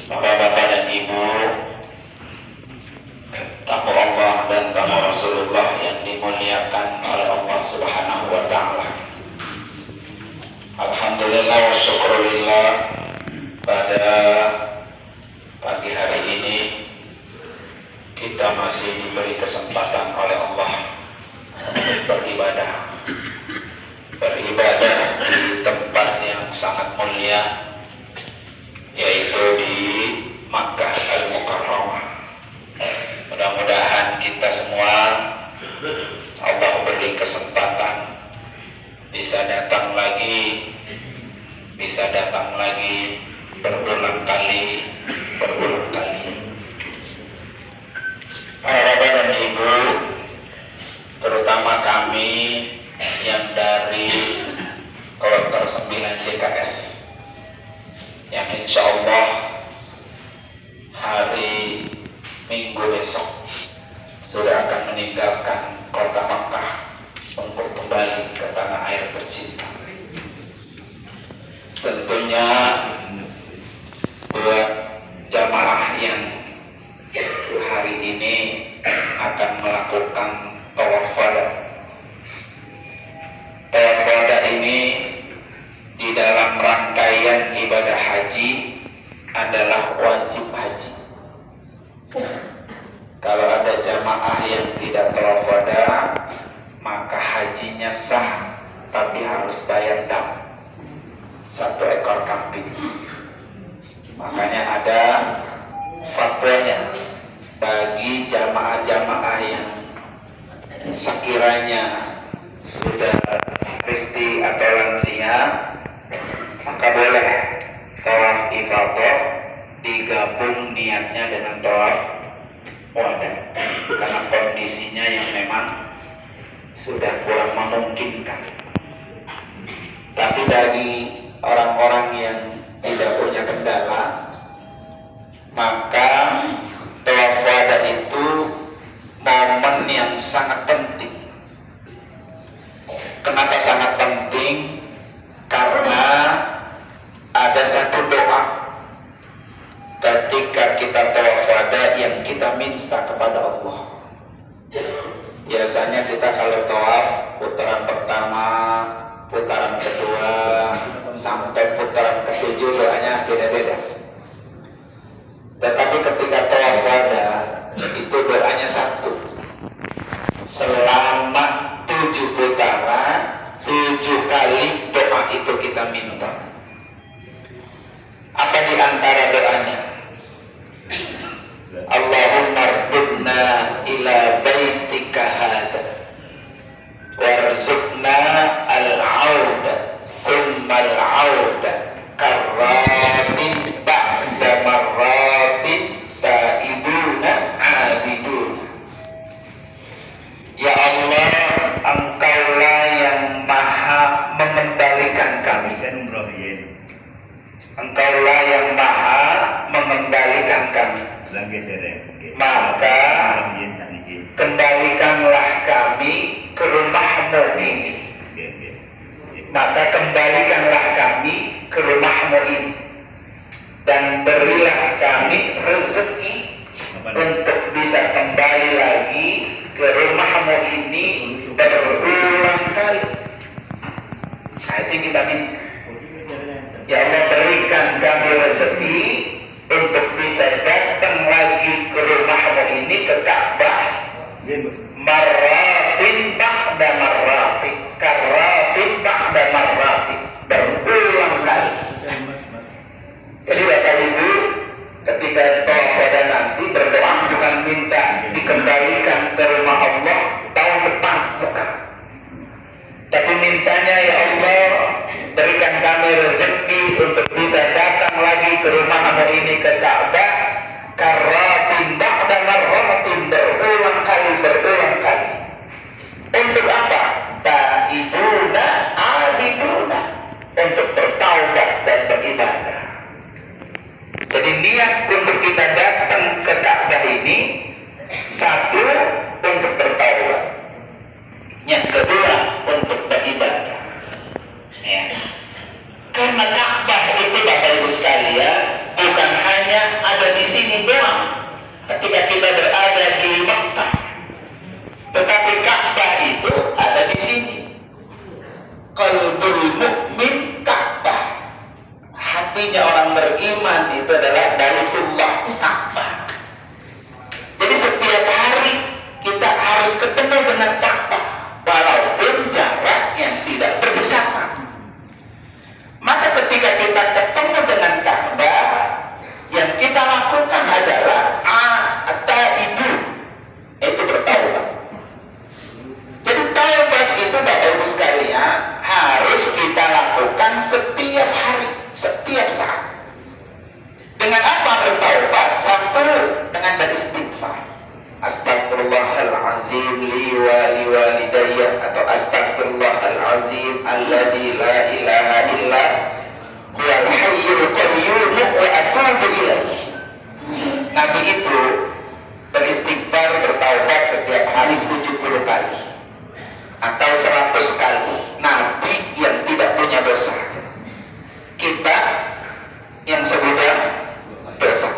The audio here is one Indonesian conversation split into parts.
Bapak-bapak dan ibu, tamu Allah dan tamu Rasulullah yang dimuliakan oleh Allah Subhanahu wa Ta'ala. Alhamdulillah wa syukurillah, pada pagi hari ini kita masih diberi kesempatan oleh Allah beribadah di tempat yang sangat mulia, yaitu di Makkah Al-Mukarramah. Mudah-mudahan kita semua Allah beri kesempatan bisa datang lagi berulang kali. Para bapak dan ibu, terutama kami yang dari Kloter 9 JKS, yang insya Allah hari Minggu besok sudah akan meninggalkan kota Makkah untuk kembali ke tanah air tercinta. Tentunya buat jamaah yang hari ini akan melakukan tawaf wada. Tawaf wada ini di dalam rangkaian ibadah haji adalah wajib haji. Kalau ada jamaah yang tidak tawaf wada, maka hajinya sah, tapi harus bayar dam 1 ekor kambing. Makanya ada fatwanya bagi jamaah-jamaah yang sekiranya sudah risti atau lansia, maka boleh tawaf ifadah digabung niatnya dengan tawaf wada, karena kondisinya yang memang sudah kurang memungkinkan. Tapi bagi orang-orang yang tidak punya kendala, maka tawaf wada itu momen yang sangat penting. Kenapa sangat penting? Karena ada satu doa ketika kita tawaf wada yang kita minta kepada Allah. Biasanya kita kalau tawaf putaran pertama, putaran kedua, sampai putaran ketujuh doanya beda-beda. Tetapi ketika tawaf wada itu doanya satu. Selama 7 putaran, 7 kali doa itu kita minta. Apa di antara doanya? Allahumma rdudna ila baitika hada warzuqna al-auda thumma al-auda karratin ba'da marratin taibuna abiduna. Ya Allah, Engkaulah yang maha mengendalikan kami. Engkaulah yang maha mengendalikan kami. Maka kembalikanlah kami ke rumahmu ini. Maka kembalikanlah kami ke rumahmu ini, dan berilah kami rezeki untuk bisa kembali lagi ke rumahmu ini berulang kali. Nah, itu kita minta. Ya Allah, berikan kami rezeki untuk bisa datang lagi ke rumahmu ini, ke Ka'bah, marratin ba'da marratin, karratin ba'da marratin, berulang kali. Jadi Bapak Ibu, ketika tawaf wada nanti berdoa bukan minta dikembalikan ke rumah Allah tahun depan, bukan. Tapi mintanya, ya Allah, berikan kami rezeki untuk bisa datang lagi ke rumahmu ini, ke Ka'bah, karratin ba'da marratin, berulang kali. Untuk apa? Taibuna abiduna, untuk bertaubat dan beribadah. Jadi niat untuk kita datang ke Ka'bah ini, satu, untuk bertaubat. Yang kedua, untuk beribadah. Ya. Karena Ka'bah itu Bapak Ibu sekalian bukan hanya ketika kita berada di Mekah. Tetapi Ka'bah itu ada di sini. Qalbul mu'min Ka'bah. Hatinya orang beriman itu adalah Baitullah, Ka'bah. Jadi setiap hari kita harus ketemu dengan Ka'bah, walaupun jarak yang tidak berdekatan. Maka ketika kita ketemu dengan Ka'bah, yang kita lakukan adalah at-taibu, itu bertaubat. Jadi taubat itu Bapak Ibu sekalian harus kita lakukan setiap hari, setiap saat. Dengan apa bertaubat? Satu, dengan beristighfar. Astagfirullahalazim li wa li walidayya, atau astagfirullahalazim alladzi la ilaha illa huwal hayyul qayyum wa atubu ilaihi. Nabi itu beristighfar, bertaubat setiap hari 70 kali atau 100 kali. Nabi yang tidak punya dosa, kita yang sudah dosa,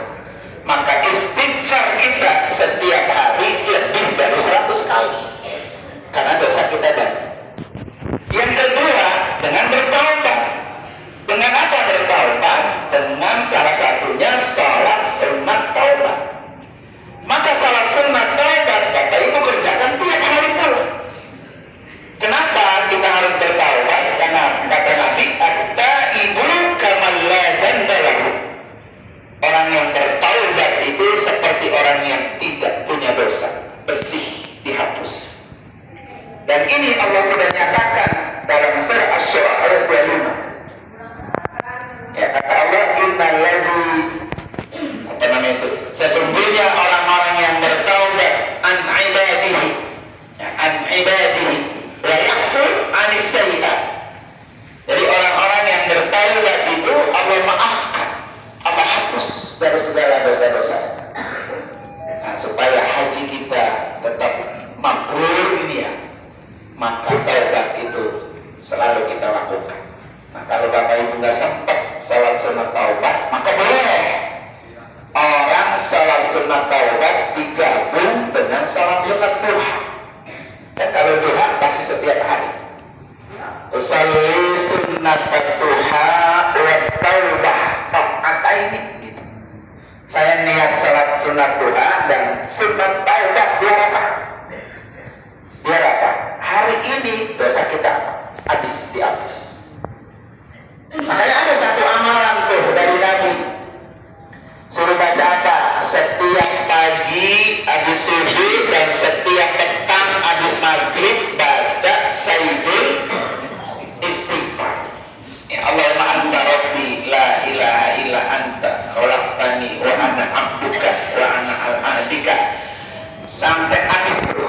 maka istighfar kita setiap hari lebih dari 100 kali karena dosa kita banyak. Yang kedua, dengan bertaubat. Dengan apa bertaubat? Dengan salah satunya salat sunat taubat. Maka salat sunat taubat Bapak Ibu kerjakan tiap hari pula. Kenapa kita harus bertaubat? Karena kata Nabi, at-taibu kaman la dzamba lahu. Orang yang bertaubat itu seperti orang yang tidak punya dosa, bersih, dihapus. Dan ini Allah sudah nyatakan dalam surah Asy-Syura ayat 25. Ya, kata Allah, innal ladzi, apa namanya itu? Sesungguhnya orang-orang yang bertaubat an ibadihi, ya, an ibadihi wa ya'fu anis sayyi'at. Jadi orang-orang yang bertaubat itu Allah maafkan, Allah hapus dari segala dosa-dosa. Nah, supaya haji kita tetap mabrur ini ya, maka taubat itu selalu kita lakukan. Nah, kalau Bapak Ibu nggak sempat salat sunat taubat, maka boleh orang salat sunat taubat digabung dengan salat sunat duha. Dan kalau duha pasti setiap hari. Usalli sunat duha wa taubah ta'ataini gitu. Saya niat salat sunat duha dan sunat taubat 2 rakaat. Biar apa? Hari ini dosa kita habis dihapus. Makanya ada satu amalan tuh dari Nabi, suruh baca apa? Setiap pagi habis subuh dan setiap petang habis maghrib baca sayyidul istighfar. Ya Allahumma anta rabbi la ilaha illa anta khalaqtani wa ana abduka wa ana al-abdika, sampai habis itu.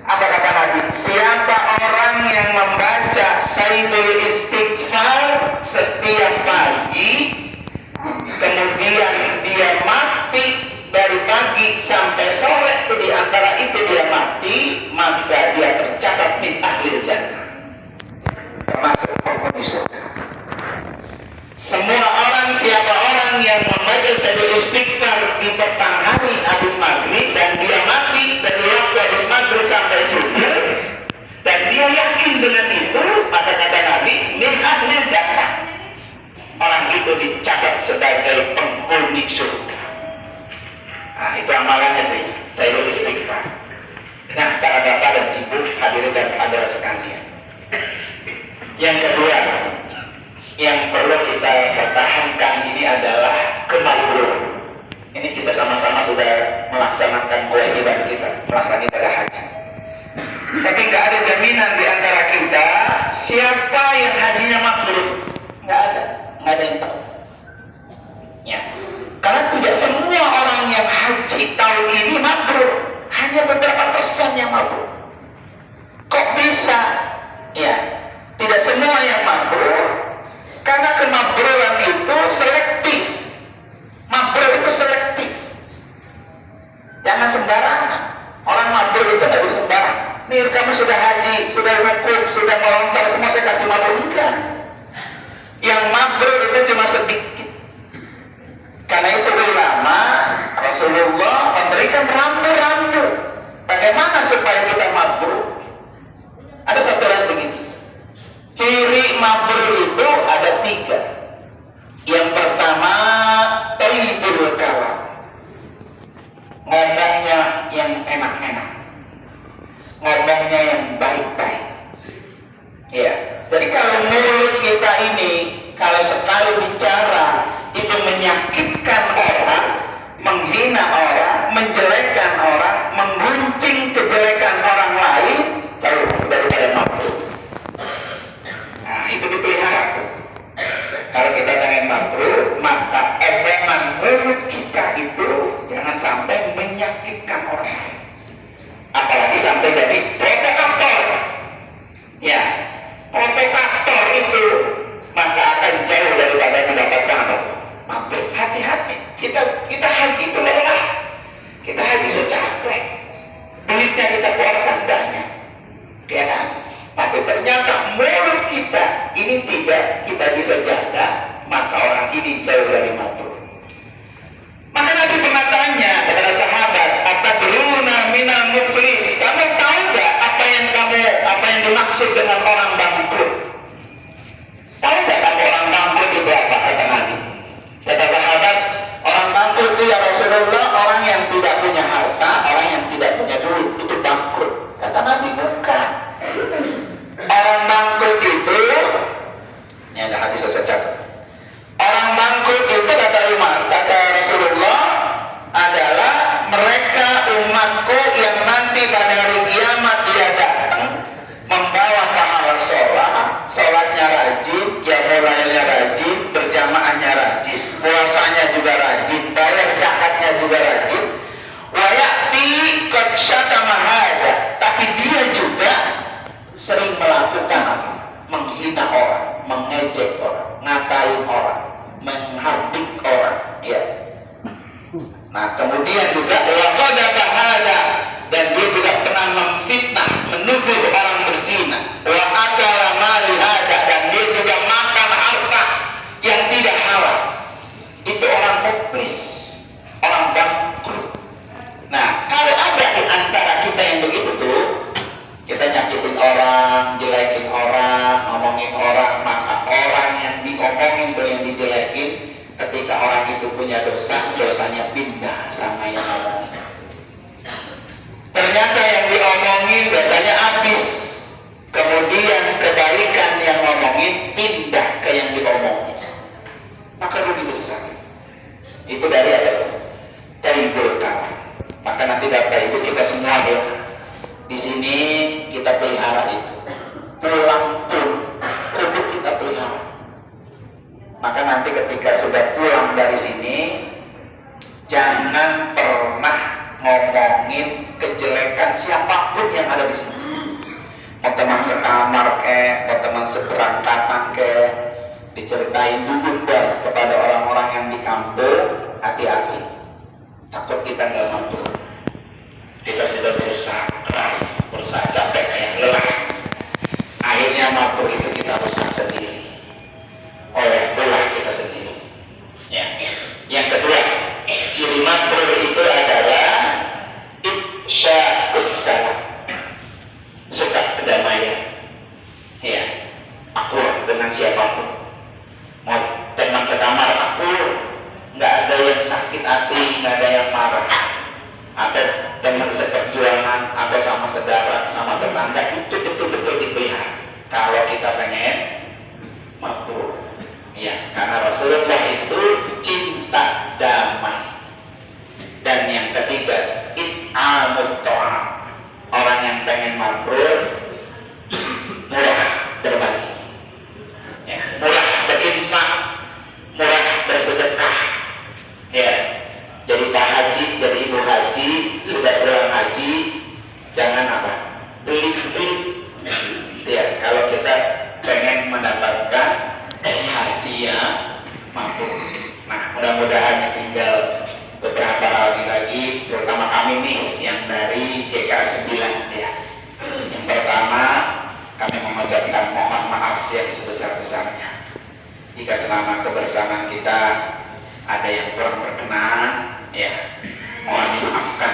Apa kata Nabi? Siapa orang yang membaca sayyidul istighfar setiap pagi, kemudian dia mati dari pagi sampai sore, itu di antara itu dia mati, maka dia tercatat min ahlil jannah, termasuk penghuni surga. Semua orang, siapa orang yang membaca sayyidul istighfar di petang hari habis maghrib dan dia mati dari waktu habis maghrib sampai subuh, dan dia yakin dengan itu, maka kata Nabi, min ahlil jannah, orang itu dicatat sebagai penghuni surga. Nah, itu amalannya tuh, sayyidul istighfar. Nah, para bapak dan ibu hadirin dan hadirat sekalian, yang kedua yang perlu kita pertahankan ini adalah kemakmuran. Ini kita sama-sama sudah melaksanakan kewajiban kita, melaksanakan ibadah haji. Tapi nggak ada jaminan di antara kita siapa yang hajinya mabrur. Nggak ada yang tahu. Ya, karena tidak semua orang yang haji tahun ini mabrur, hanya beberapa persen yang mabrur. Kok bisa? Ya, tidak semua yang mabrur. Karena kemabruran itu selektif. Mabrur itu selektif. Jangan sembarangan. Orang mabrur itu tidak bisa sembarangan. Nih kamu sudah haji, sudah rukuk, sudah melontar, semua saya kasih mabrur. Enggak. Yang mabrur itu cuma sedikit. Karena itu ulama, Rasulullah Rasulullah memberikan rambu-rambu bagaimana supaya kita mabrur. Ada satu hal begitu. Ciri mabrur itu ada 3. Yang pertama, thayyibul kalam. Ngomongnya yang enak-enak. Ngomongnya yang baik-baik. Ya. Jadi kalau mulut kita ini kalau sekali bicara itu menyakitkan orang, menghina orang, menjelekkan orang, menggunjing kejelekan orang lain, jauh daripada mabrur. Nah, itu dipelihara tuh. Kalau kita pengen mabrur, maka elemen mulut kita itu jangan sampai menyakitkan orang lain. Apalagi sampai jadi provokator. Ya, provokator itu maka akan jauh daripada mendapatkan apa? Mabrur. Hati-hati. Kita haji itu lelah. Kita haji secapek. Duitnya kita keluarkan banyak. Ya kan? Tapi ternyata mulut kita ini tidak kita bisa jaga, maka orang ini jauh dari mabrur. Maka Nabi pernah tanya kepada sahabat, "Atadruna minal muflis?" Kamu tahu nggak apa yang dimaksud dengan orang bangkrut? Tahu nggak kamu orang bangkrut itu apa? Kata Nabi. Kata sahabat, orang bangkrut itu ya Rasulullah, orang yang tidak punya harta, orang yang tidak punya duit, itu bangkrut. Kata Nabi, bukan. Orang bangkrut itu, ini ada hadis saya catat. Orang bangkrut itu kata Rasulullah adalah mereka umatku yang nanti pada hari kiamat dia datang membawa pahala sholatnya rajin, mulainya rajin, berjamaahnya rajin, puasanya juga rajin, bayar zakatnya juga rajin. Wayati qad syatama hada, tapi dia juga sering melakukan apa? Menghina orang, mengejek orang, ngatain orang, menghardik orang, ya. Nah, kemudian juga waqadha hada, dan dia juga pernah memfitnah, menuduh orang berzina. Wa akala mali hada, dan dia juga makan harta yang tidak halal. Itu orang muflis, orang bangkrut. Nah, kalau ada di antara kita yang begitu tuh, kita nyakitin orang, jelekin orang, ngomongin orang, maka orang yang diomongin atau yang dijelekin, ketika orang itu punya dosa, dosanya pindah sama yang ngomongin. Ternyata yang diomongin dosanya habis, kemudian kebaikan yang ngomongin pindah ke yang diomongin, maka rugi besar. Itu dari apa? Dari berkah. Maka nanti data itu kita semua ya. Di sini kita pelihara itu. Pulang pun kudu kita pelihara. Maka nanti ketika sudah pulang dari sini, jangan pernah ngomongin kejelekan siapapun yang ada di sini. Mau teman sekamar mau teman seberangkatan diceritain dulu kepada orang-orang yang di kampung, hati-hati. Takut kita nggak mampu. Kita sudah berusaha keras, berusaha capek, lelah. Akhirnya mampu itu kita rusak sendiri oleh ulah kita sendiri. Ya. Yang kedua, ciri mabrur itu adalah ifsya'us salam, suka kedamaian. Ya, akur dengan siapapun. Mau teman sekamar akur, nggak ada yang sakit hati, nggak ada yang marah. Ada teman seperjuangan, atau sama saudara, sama tetangga, itu betul-betul dipelihara. Kalau kita pengen mabrur, ya, karena Rasulullah itu cinta damai. Dan yang ketiga, it'amut ta'am. Orang yang pengen mabrur, murah berbagi, ya, murah berinfak, murah bersedekah. Ya, jadi Pak Haji, jadi Ibu Haji, sudah pulang haji, jangan apa? Beli-beli. Ya, kalau kita pengen mendapatkan haji yang mampu. Nah, mudah-mudahan tinggal beberapa hari lagi, terutama kami nih yang dari JK 9 ya. Yang pertama, kami mengucapkan mohon maaf yang sebesar-besarnya jika selama kebersamaan kita ada yang kurang berkenan, ya. mohon dimaafkan.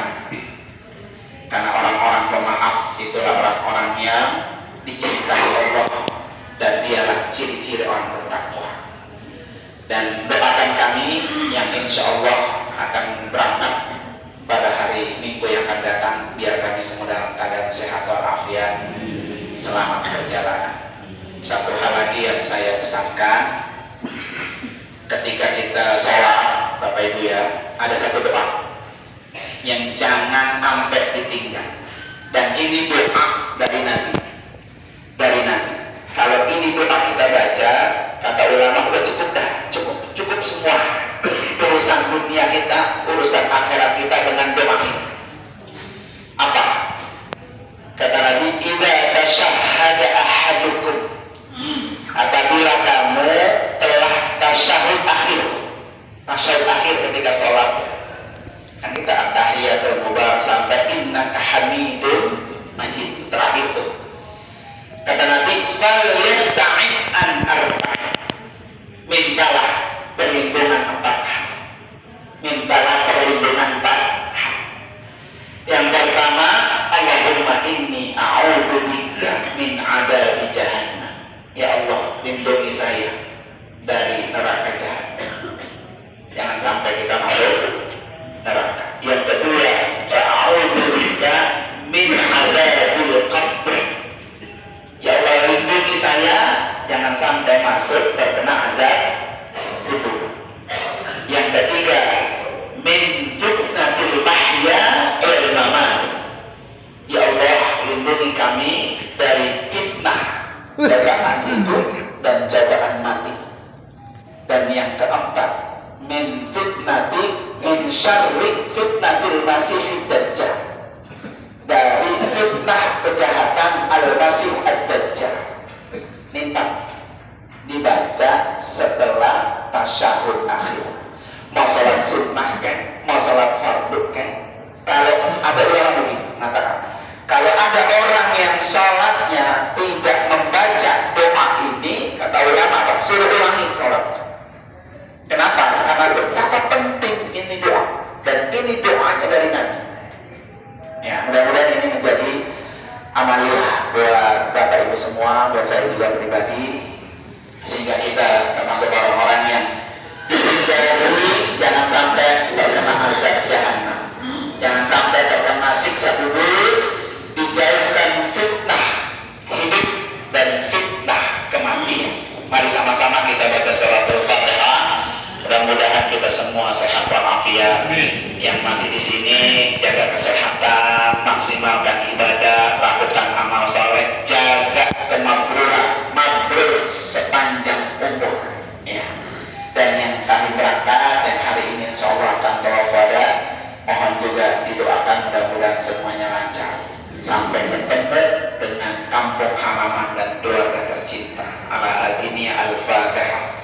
Karena orang-orang pemaaf itulah orang-orang yang dicintai Allah, dan dialah ciri-ciri orang bertakwa. Dan doakan kami yang insya Allah akan berangkat pada hari Minggu yang akan datang, biar kami semua dalam keadaan sehat walafiat, selamat perjalanan. Satu hal lagi yang saya pesankan, ketika kita sholat, Bapak Ibu ya, ada satu doa yang jangan sampai ditinggal. Dan ini doa dari Nabi. Kalau ini doa kita baca, kata ulama udah cukup dah, cukup semua urusan dunia kita, urusan akhirat kita dengan doa ini. Apa? Kata Nabi, idza tasyahhada ahadukum, apabila kamu telah tasyahud akhir ketika sholat, kan kita at-tahiyatul mubarak sampai innaka hamidun majid terakhir itu. Kata Nabi, fal yasta'id an arba'in, mintalah perlindungan 4 hal. Yang pertama, Allahumma inni a'udzubika min adabi jahannam. Ya Allah, lindungi saya dari neraka jahannam. Jangan sampai kita masuk neraka. Yang kedua, a'udzubika min adabil qabr. Ya Allah, lindungi saya jangan sampai masuk terkena azab kubur. Yang ketiga, min fitnatil mahya wal mamat. Ya Allah, lindungi kami dari fitnah cobaan hidup dan cobaan mati. Dan yang keempat, min syarri fitnatil masih dajjal, dari fitnah kejahatan al-masih ad-dajjal. Ini dibaca setelah tasyahud akhir. Mau sholat sunnah kan, mau sholat fardu kan. Kalau ada orang begini mengatakan, kalau ada orang yang sholatnya tidak membaca doa ini, kata ulama, suruh ulangi sholatnya. Kenapa? Karena betapa penting ini doa, dan ini doanya dari Nabi. Ya, mudah-mudahan ini menjadi amaliyah buat Bapak Ibu semua, buat saya juga pribadi, sehingga kita termasuk orang-orang yang dijauhi jangan sampai terkena azab jahannam, jangan sampai terkena siksa kubur, dijauhkan fitnah hidup dan fitnah kematian. Mari sama-sama kita baca sholatul Fatihah. Mudah-mudahan kita semua sehat walafiat. Yang masih di sini jaga kesehatan, maksimalkan ibadah, lakukan amal soleh, jaga kemakmuran, mabrur sepanjang umur. Ya. Dan yang kami berangkat dan hari ini insya Allah akan tawaf wada, mohon juga didoakan mudah-mudahan semuanya lancar sampai bertemu dengan kampung halaman dan keluarga tercinta. Ala adiniya al-Fatihah.